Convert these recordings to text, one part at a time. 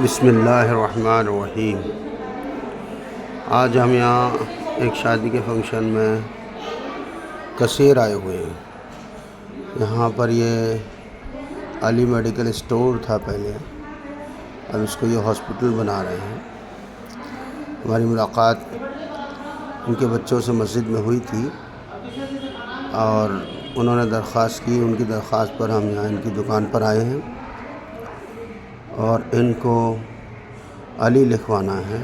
بسم اللہ الرحمن الرحیم۔ آج ہم یہاں ایک شادی کے فنکشن میں کثیر آئے ہوئے ہیں۔ یہاں پر یہ علی میڈیکل اسٹور تھا پہلے، اب اس کو یہ ہاسپٹل بنا رہے ہیں۔ ہماری ملاقات ان کے بچوں سے مسجد میں ہوئی تھی اور انہوں نے درخواست کی، ان کی درخواست پر ہم یہاں ان کی دکان پر آئے ہیں اور ان کو علی لکھوانا ہے،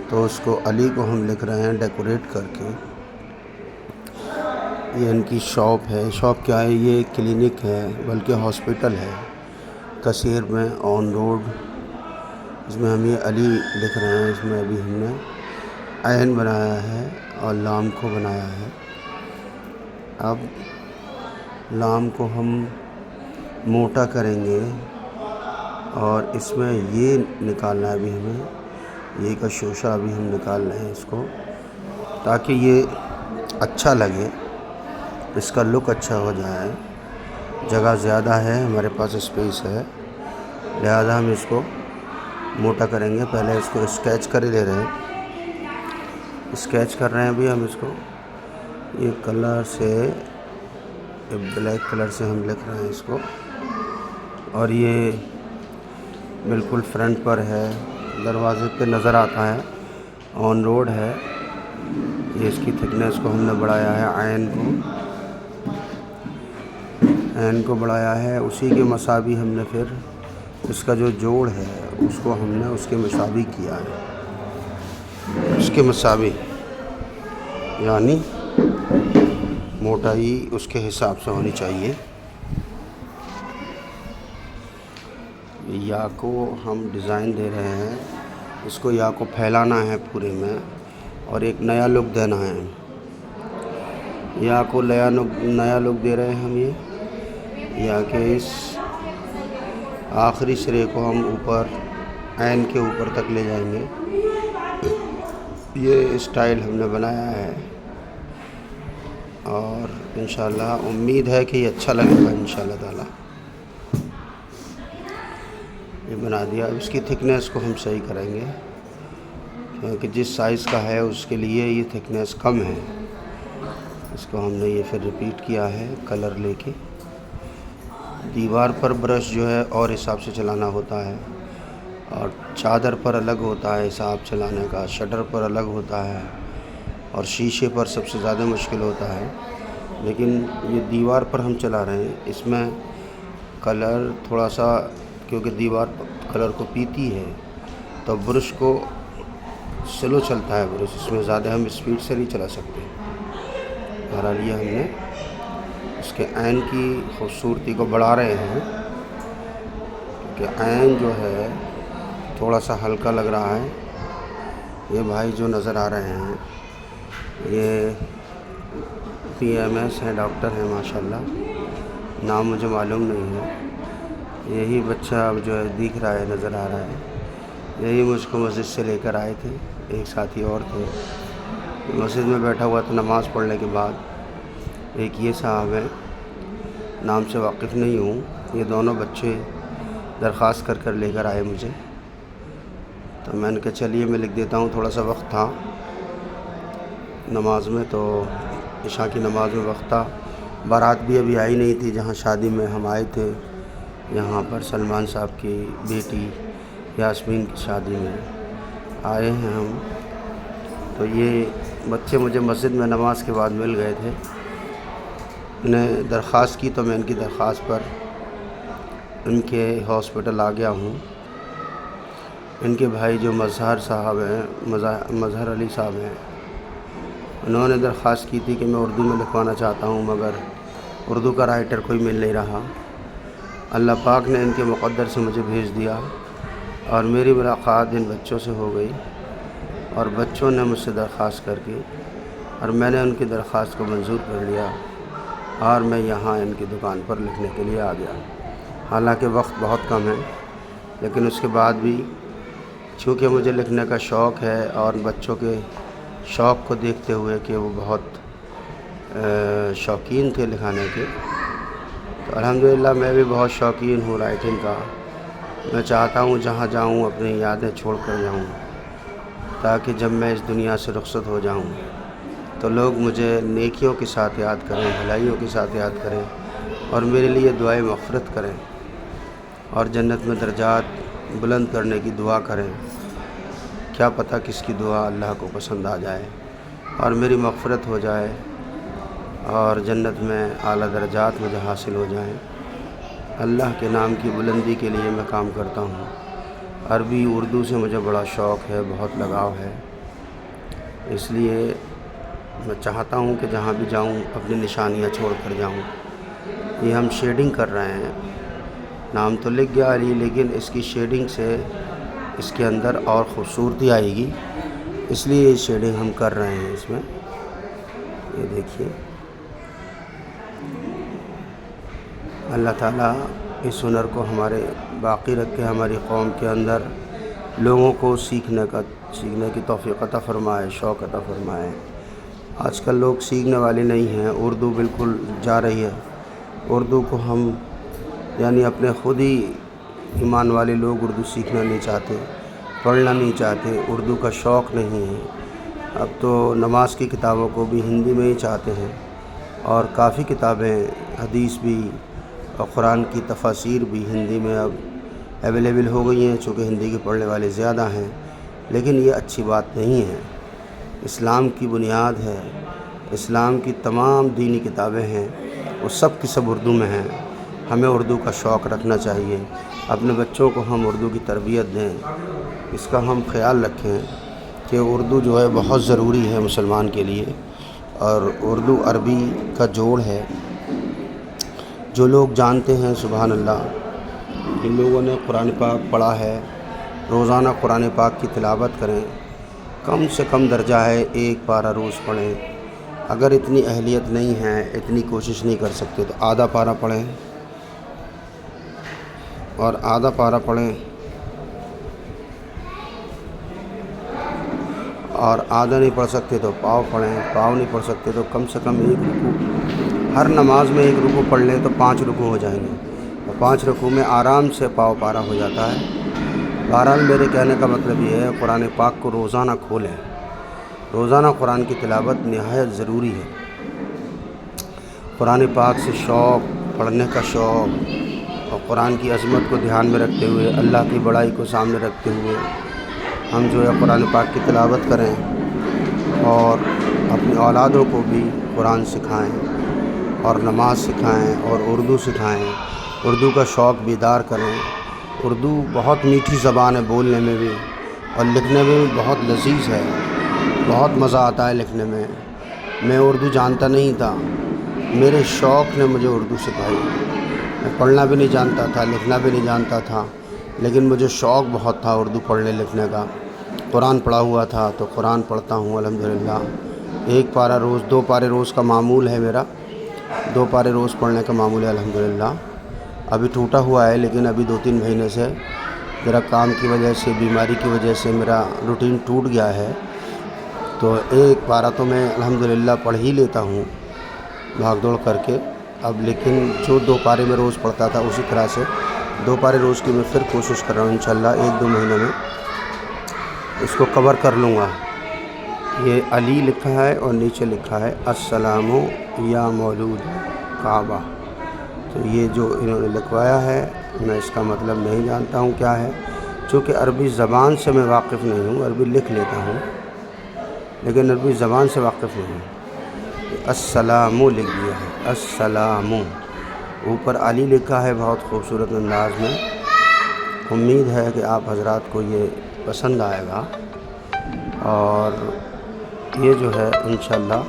تو اس کو علی کو ہم لکھ رہے ہیں ڈیکوریٹ کر کے۔ یہ ان کی شاپ ہے، شاپ کیا ہے، یہ کلینک ہے بلکہ ہاسپٹل ہے کثیر میں آن روڈ۔ اس میں ہم یہ علی لکھ رہے ہیں، اس میں ابھی ہم نے عین بنایا ہے اور لام کو بنایا ہے۔ اب لام کو ہم موٹا کریں گے اور اس میں یہ نکالنا ہے ابھی ہمیں، یہ کا شوشہ ابھی ہم نکال رہے ہیں اس کو، تاکہ یہ اچھا لگے، اس کا لک اچھا ہو جائے۔ جگہ زیادہ ہے، ہمارے پاس اسپیس ہے، لہذا ہم اس کو موٹا کریں گے۔ پہلے اس کو اسکیچ کر لے رہے ہیں، اسکیچ کر رہے ہیں ابھی ہم اس کو۔ یہ کلر سے، بلیک کلر سے ہم لکھ رہے ہیں اس کو، اور یہ بالکل فرنٹ پر ہے، دروازے پہ نظر آتا ہے، آن روڈ ہے۔ یہ اس کی تھکنیس کو ہم نے بڑھایا ہے، عین کو بڑھایا ہے، اسی کے مساوی ہم نے پھر اس کا جو جوڑ ہے اس کو ہم نے اس کے مساوی کیا ہے، اس کے مساوی یعنی موٹائی اس کے حساب سے ہونی چاہیے۔ یا کو ہم ڈیزائن دے رہے ہیں، اس کو یا کو پھیلانا ہے پورے میں اور ایک نیا لک دینا ہے۔ یا کو نیا لک دے رہے ہیں ہم، یہ یا کہ اس آخری سرے کو ہم اوپر عین کے اوپر تک لے جائیں گے۔ یہ اسٹائل ہم نے بنایا ہے اور انشاءاللہ امید ہے کہ یہ اچھا لگے گا انشاءاللہ تعالی۔ یہ بنا دیا، اب اس کی تھکنیس کو ہم صحیح کریں گے، کیونکہ جس سائز کا ہے اس کے لیے یہ تھکنیس کم ہے۔ اس کو ہم نے یہ پھر ریپیٹ کیا ہے کلر لے کے۔ دیوار پر برش جو ہے اور حساب سے چلانا ہوتا ہے، اور چادر پر الگ ہوتا ہے حساب چلانے کا، شٹر پر الگ ہوتا ہے، اور شیشے پر سب سے زیادہ مشکل ہوتا ہے۔ لیکن یہ دیوار پر ہم چلا رہے ہیں، اس میں کلر تھوڑا سا، کیونکہ دیوار کلر کو پیتی ہے تو برش کو سلو چلتا ہے برش، اس میں زیادہ ہم اسپیڈ سے نہیں چلا سکتے۔ بہرحال یہ ہم نے اس کے عین کی خوبصورتی کو بڑھا رہے ہیں، کہ عین جو ہے تھوڑا سا ہلکا لگ رہا ہے۔ یہ بھائی جو نظر آ رہے ہیں یہ PMS ہیں، ڈاکٹر ہیں ماشاءاللہ، نام مجھے معلوم نہیں ہے۔ یہی بچہ اب جو ہے دکھ رہا ہے، نظر آ رہا ہے، یہی مجھ کو مسجد سے لے کر آئے تھے، ایک ساتھی اور تھے۔ مسجد میں بیٹھا ہوا تھا نماز پڑھنے کے بعد، ایک یہ صاحب ہیں، نام سے واقف نہیں ہوں، یہ دونوں بچے درخواست کر لے کر آئے مجھے، تو میں نے کہا چلیے میں لکھ دیتا ہوں۔ تھوڑا سا وقت تھا نماز میں، تو عشاء کی نماز میں وقت تھا، بارات بھی ابھی آئی نہیں تھی جہاں شادی میں ہم آئے تھے، یہاں پر سلمان صاحب کی بیٹی یاسمین کی شادی میں آئے ہیں ہم۔ تو یہ بچے مجھے مسجد میں نماز کے بعد مل گئے تھے، انہیں درخواست کی، تو میں ان کی درخواست پر ان کے ہاسپٹل آ گیا ہوں۔ ان کے بھائی جو مظہر صاحب ہیں، مظہر علی صاحب ہیں، انہوں نے درخواست کی تھی کہ میں اردو میں لکھوانا چاہتا ہوں، مگر اردو کا رائٹر کوئی مل نہیں رہا۔ اللہ پاک نے ان کے مقدر سے مجھے بھیج دیا اور میری ملاقات ان بچوں سے ہو گئی، اور بچوں نے مجھ سے درخواست کر کے، اور میں نے ان کی درخواست کو منظور کر لیا، اور میں یہاں ان کی دکان پر لکھنے کے لیے آ گیا۔ حالانکہ وقت بہت کم ہے، لیکن اس کے بعد بھی چونکہ مجھے لکھنے کا شوق ہے، اور بچوں کے شوق کو دیکھتے ہوئے کہ وہ بہت شوقین تھے لکھانے کے، تو الحمدللہ میں بھی بہت شوقین ہوں رائٹنگ کا، میں چاہتا ہوں جہاں جاؤں اپنی یادیں چھوڑ کر جاؤں، تاکہ جب میں اس دنیا سے رخصت ہو جاؤں تو لوگ مجھے نیکیوں کے ساتھ یاد کریں، بھلائیوں کے ساتھ یاد کریں اور میرے لیے دعائیں مغفرت کریں اور جنت میں درجات بلند کرنے کی دعا کریں۔ کیا پتہ کس کی دعا اللہ کو پسند آ جائے اور میری مغفرت ہو جائے اور جنت میں اعلیٰ درجات مجھے حاصل ہو جائیں۔ اللہ کے نام کی بلندی کے لیے میں کام کرتا ہوں۔ عربی اردو سے مجھے بڑا شوق ہے، بہت لگاؤ ہے، اس لیے میں چاہتا ہوں کہ جہاں بھی جاؤں اپنی نشانیاں چھوڑ کر جاؤں۔ یہ ہم شیڈنگ کر رہے ہیں، نام تو لکھ گیا علی، لیکن اس کی شیڈنگ سے اس کے اندر اور خوبصورتی آئے گی، اس لیے یہ شیڈنگ ہم کر رہے ہیں اس میں۔ یہ دیکھیے، اللہ تعالیٰ اس ہنر کو ہمارے باقی رکھے، ہماری قوم کے اندر لوگوں کو سیکھنے کی توفیق عطا فرمائے، شوق عطا فرمائے۔ آج کل لوگ سیکھنے والے نہیں ہیں، اردو بالکل جا رہی ہے۔ اردو کو ہم یعنی اپنے خود ہی ایمان والے لوگ اردو سیکھنا نہیں چاہتے، پڑھنا نہیں چاہتے، اردو کا شوق نہیں ہے۔ اب تو نماز کی کتابوں کو بھی ہندی میں ہی چاہتے ہیں، اور کافی کتابیں حدیث بھی اور قرآن کی تفاسیر بھی ہندی میں اب اویلیبل ہو گئی ہیں، چونکہ ہندی کے پڑھنے والے زیادہ ہیں، لیکن یہ اچھی بات نہیں ہے۔ اسلام کی بنیاد ہے، اسلام کی تمام دینی کتابیں ہیں، وہ سب کی سب اردو میں ہیں۔ ہمیں اردو کا شوق رکھنا چاہیے، اپنے بچوں کو ہم اردو کی تربیت دیں، اس کا ہم خیال رکھیں کہ اردو جو ہے بہت ضروری ہے مسلمان کے لیے، اور اردو عربی کا جوڑ ہے۔ جو لوگ جانتے ہیں سبحان اللہ، جن لوگوں نے قرآن پاک پڑھا ہے، روزانہ قرآن پاک کی تلاوت کریں، کم سے کم درجہ ہے 1 پارہ روز پڑھیں۔ اگر اتنی اہلیت نہیں ہے، اتنی کوشش نہیں کر سکتے تو آدھا پارہ پڑھیں، اور آدھا پارہ پڑھیں، اور آدھا نہیں پڑھ سکتے تو پاؤ پڑھیں، پاؤ نہیں پڑھ سکتے تو کم سے کم 1 رکوع، ہر نماز میں 1 رکوع پڑھ لیں تو 5 رکوع ہو جائیں گے، اور 5 رکوع میں آرام سے پاؤ پارہ ہو جاتا ہے۔ بہرحال میرے کہنے کا مطلب یہ ہے، قرآن پاک کو روزانہ کھولیں، روزانہ قرآن کی تلاوت نہایت ضروری ہے۔ قرآن پاک سے شوق، پڑھنے کا شوق، اور قرآن کی عظمت کو دھیان میں رکھتے ہوئے، اللہ کی بڑائی کو سامنے رکھتے ہوئے ہم جو ہے قرآن پاک کی تلاوت کریں، اور اپنی اولادوں کو بھی قرآن سکھائیں اور نماز سکھائیں اور اردو سکھائیں، اردو کا شوق بیدار کریں۔ اردو بہت میٹھی زبان ہے، بولنے میں بھی اور لکھنے میں بھی بہت لذیذ ہے، بہت مزہ آتا ہے لکھنے میں۔ میں اردو جانتا نہیں تھا، میرے شوق نے مجھے اردو سکھائی۔ میں پڑھنا بھی نہیں جانتا تھا، لکھنا بھی نہیں جانتا تھا، لیکن مجھے شوق بہت تھا اردو پڑھنے لکھنے کا۔ قرآن پڑھا ہوا تھا تو قرآن پڑھتا ہوں الحمدللہ۔ 1 پارہ روز، 2 پارے روز کا معمول ہے میرا، 2 پارے روز پڑھنے کا معمول ہے الحمدللہ۔ ابھی ٹوٹا ہوا ہے، لیکن ابھی 2-3 مہینے سے میرا کام کی وجہ سے، بیماری کی وجہ سے میرا روٹین ٹوٹ گیا ہے، تو 1 پارہ تو میں الحمدللہ پڑھ ہی لیتا ہوں بھاگ دوڑ کر کے اب، لیکن جو 2 پارے میں روز پڑھتا تھا اسی طرح سے 2 پارے روز کی میں پھر کوشش کر رہا ہوں، انشاءاللہ 1-2 مہینے میں اس کو کور کر لوں گا۔ یہ علی لکھا ہے اور نیچے لکھا ہے السلام یا مولود کعبہ، تو یہ جو انہوں نے لکھوایا ہے میں اس کا مطلب نہیں جانتا ہوں کیا ہے، چونکہ عربی زبان سے میں واقف نہیں ہوں، عربی لکھ لیتا ہوں لیکن عربی زبان سے واقف نہیں ہوں۔ السلام لکھ دیا ہے، السلام، اوپر علی لکھا ہے بہت خوبصورت انداز میں۔ امید ہے کہ آپ حضرات کو یہ پسند آئے گا، اور یہ جو ہے انشاءاللہ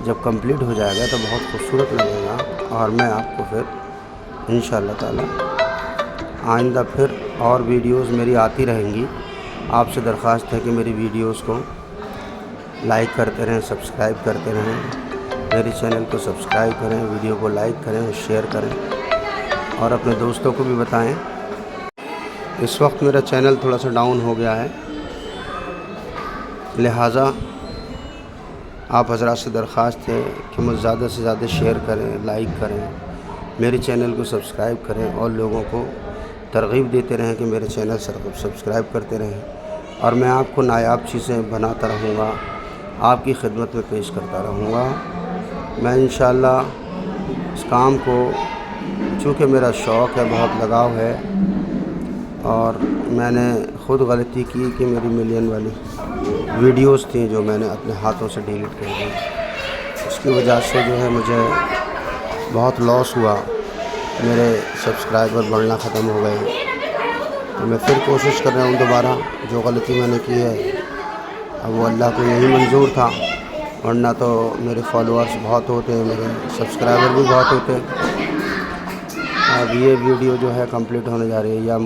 جب کمپلیٹ ہو جائے گا تو بہت خوبصورت لگے گا، اور میں آپ کو پھر انشاءاللہ تعالی آئندہ پھر اور ویڈیوز میری آتی رہیں گی۔ آپ سے درخواست ہے کہ میری ویڈیوز کو لائک کرتے رہیں، سبسکرائب کرتے رہیں، میری چینل کو سبسکرائب کریں، ویڈیو کو لائک کریں اور شیئر کریں، اور اپنے دوستوں کو بھی بتائیں۔ اس وقت میرا چینل تھوڑا سا ڈاؤن ہو گیا ہے، لہٰذا آپ حضرات سے درخواست ہے کہ مجھے زیادہ سے زیادہ شیئر کریں، لائک کریں، میرے چینل کو سبسکرائب کریں اور لوگوں کو ترغیب دیتے رہیں کہ میرے چینل سبسکرائب کرتے رہیں، اور میں آپ کو نایاب چیزیں بناتا رہوں گا، آپ کی خدمت میں پیش کرتا رہوں گا۔ میں انشاءاللہ اس کام کو، چونکہ میرا شوق ہے، بہت لگاؤ ہے، اور میں نے خود غلطی کی کہ میری ملین والی ویڈیوز تھیں جو میں نے اپنے ہاتھوں سے ڈیلیٹ کر دی، اس کی وجہ سے جو ہے مجھے بہت لاس ہوا، میرے سبسکرائبر بڑھنا ختم ہو گئے۔ تو میں پھر کوشش کر رہا ہوں دوبارہ، جو غلطی میں نے کی ہے اب وہ اللہ کو یہی منظور تھا، ورنہ تو میرے فالوورز بہت ہوتے ہیں، میرے سبسکرائبر بھی بہت ہوتے ہیں۔ اب یہ ویڈیو جو ہے کمپلیٹ ہونے جا رہی ہے، یا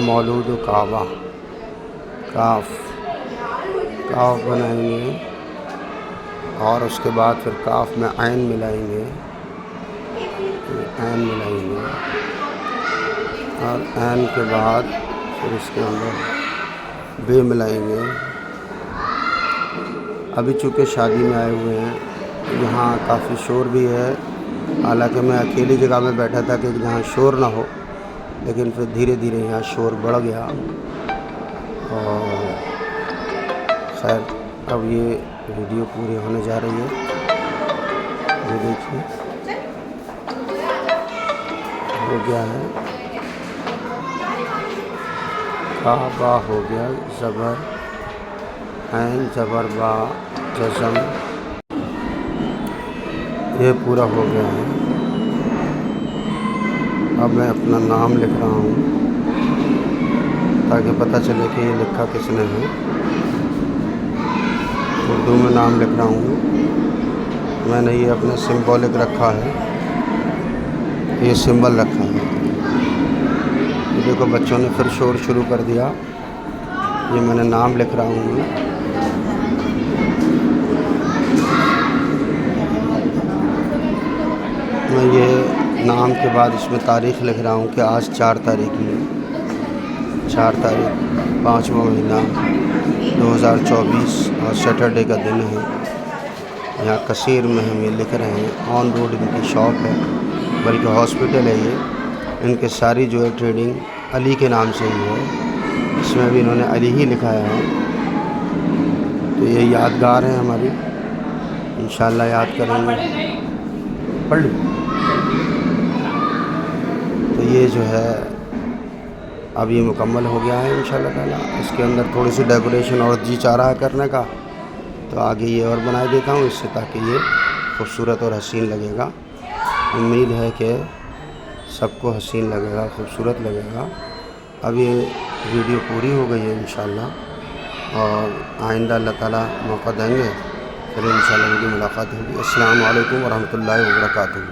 مولود کعبہ، کاف بنائیں گے، اور اس کے بعد پھر کاف میں عین ملائیں گے، اور عین کے بعد پھر اس کے اندر بے ملائیں گے۔ ابھی چونکہ شادی میں آئے ہوئے ہیں، یہاں کافی شور بھی ہے، حالانکہ میں اکیلی جگہ میں بیٹھا تھا کہ جہاں شور نہ ہو، لیکن پھر دھیرے دھیرے یہاں شور بڑھ گیا۔ اور خیر اب یہ ویڈیو پوری ہونے جا رہی ہے، یہ دیکھیے ہو گیا ہے، کعبہ ہو گیا، زبر عین زبر با جزم، یہ پورا ہو گیا ہے۔ اب میں اپنا نام لکھ رہا ہوں تاکہ پتہ چلے کہ یہ لکھا کس نے ہے۔ اردو میں نام لکھ رہا ہوں، میں نے یہ اپنا سمبولک رکھا ہے، یہ سمبل رکھا ہے۔ یہ دیکھو بچوں نے پھر شور شروع کر دیا، یہ میں نے نام لکھ رہا ہوں۔ میں یہ نام کے بعد اس میں تاریخ لکھ رہا ہوں کہ آج 4 تاریخ ہے، 4 تاریخ 5واں مہینہ 2024، اور سیٹرڈے کا دن ہے۔ یہاں کثیر میں ہم یہ لکھ رہے ہیں، آن روڈ ان کی شاپ ہے، بلکہ ہاسپٹل ہے یہ، ان کے ساری جو ہے ٹریڈنگ علی کے نام سے ہی ہے، اس میں بھی انہوں نے علی ہی لکھایا ہے۔ تو یہ یادگار ہے ہماری، انشاءاللہ یاد کریں گے، پڑھ لی۔ تو یہ جو ہے اب یہ مکمل ہو گیا ہے انشاءاللہ تعالیٰ۔ اس کے اندر تھوڑی سی ڈیکوریشن اور جی چاہ رہا ہے کرنے کا، تو آگے یہ اور بنا دیتا ہوں اس سے، تاکہ یہ خوبصورت اور حسین لگے گا۔ امید ہے کہ سب کو حسین لگے گا، خوبصورت لگے گا۔ اب یہ ویڈیو پوری ہو گئی ہے انشاءاللہ، اور آئندہ اللہ تعالیٰ موقع دیں گے، پھر انشاءاللہ میری ملاقات ہوگی۔ السلام علیکم ورحمۃ اللہ وبرکاتہ۔